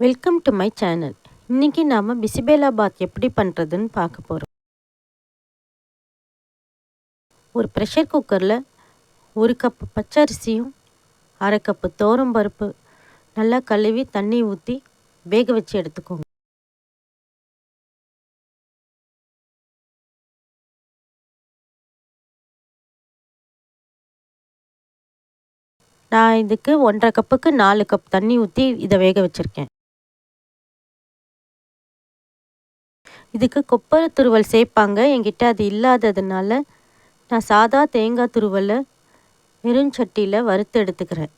Welcome to my channel. இன்றைக்கி நாம் பிசிபேலாபாத் எப்படி பண்ணுறதுன்னு பார்க்க போகிறோம். ஒரு ப்ரெஷர் குக்கரில் 1 கப்பு பச்சரிசியும் 1/2 கப்பு துவரம்பருப்பு நல்லா கழுவி தண்ணி ஊற்றி வேக வச்சு எடுத்துக்கோங்க. நான் இதுக்கு 1/2 கப்புக்கு 4 கப் தண்ணி ஊற்றி இதை வேக வச்சுருக்கேன். இதுக்கு கொப்பரை துருவல் சேர்ப்பாங்க. என்கிட்ட அது இல்லாததுனால நான் சாதா தேங்காய் துருவலை வெறும் சட்டியில் வறுத்து எடுத்துக்கிறேன்.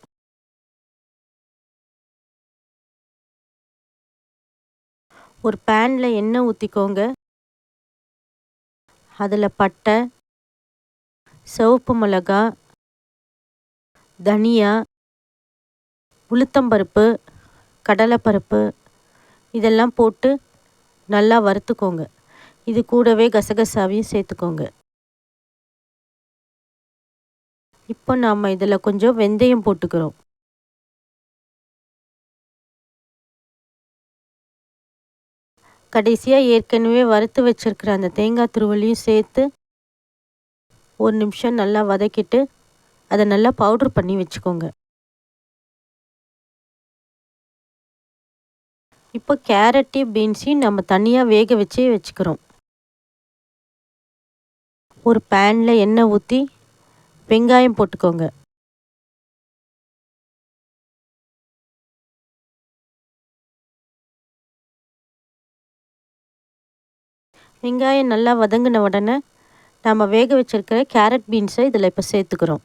ஒரு பேனில் எண்ணெய் ஊற்றிக்கோங்க. அதில் பட்டை, சிவப்பு மிளகா, தனியா, உளுத்தம்பருப்பு, கடலைப்பருப்பு இதெல்லாம் போட்டு நல்லா வறுத்துக்கோங்க. இது கூடவே கசகசாவையும் சேர்த்துக்கோங்க. இப்போ நாம் இதில் கொஞ்சம் வெந்தயம் போட்டுக்கிறோம். கடைசியாக ஏற்கனவே வறுத்து வச்சுருக்கிற அந்த தேங்காய் துருவலையும் சேர்த்து 1 நிமிஷம் நல்லா வதக்கிட்டு அதை நல்லா பவுட்ரு பண்ணி வச்சுக்கோங்க. இப்போ கேரட்டையும் பீன்ஸையும் நம்ம தனியாக வேக வச்சே வச்சுக்கிறோம். ஒரு பேனில் எண்ணெய் ஊற்றி வெங்காயம் போட்டுக்கோங்க. வெங்காயம் நல்லா வதங்கின உடனே நம்ம வேக வச்சுருக்கிற கேரட் பீன்ஸை இதில் இப்போ சேர்த்துக்கிறோம்.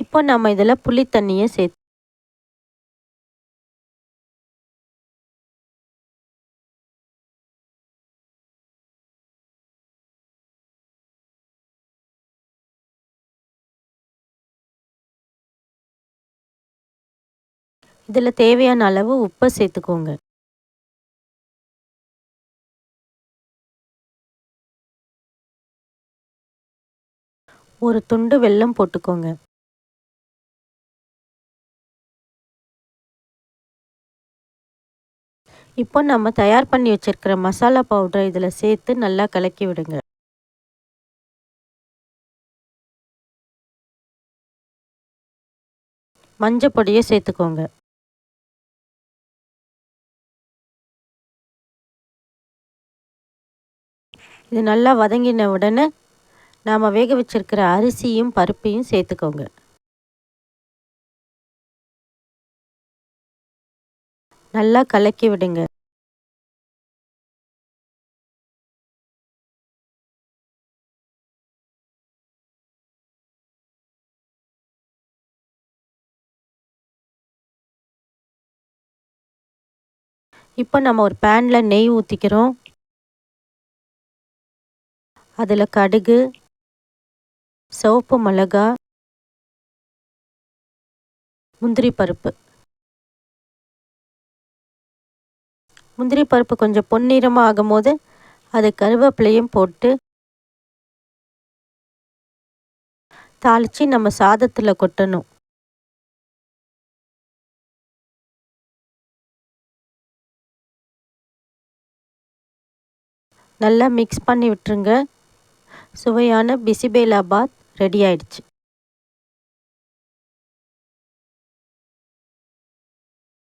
இப்போ நம்ம இதில் புளி தண்ணியை சேர்த்து இதில் தேவையான அளவு உப்பை சேர்த்துக்கோங்க. ஒரு துண்டு வெல்லம் போட்டுக்கோங்க. இப்போ நம்ம தயார் பண்ணி வச்சுருக்கிற மசாலா பவுடரை இதில் சேர்த்து நல்லா கலக்கி விடுங்க. மஞ்சள் பொடியை சேர்த்துக்கோங்க. இது நல்லா வதங்கின உடனே நாம் வேக வச்சுருக்கிற அரிசியும் பருப்பையும் சேர்த்துக்கோங்க. நல்லா கலக்கி விடுங்க. இப்போ நம்ம ஒரு பேனில் நெய் ஊற்றிக்கிறோம். அதில் கடுகு, சிவப்பு மிளகா, முந்திரி பருப்பு கொஞ்சம் பொன்னிறமாக ஆகும்போது அது கருவேப்பிலையும் போட்டு தாளித்து நம்ம சாதத்தில் கொட்டணும். நல்லா மிக்ஸ் பண்ணி விட்டுருங்க. சுவையான பிசிபேலாபாத் ரெடி ஆயிடுச்சு.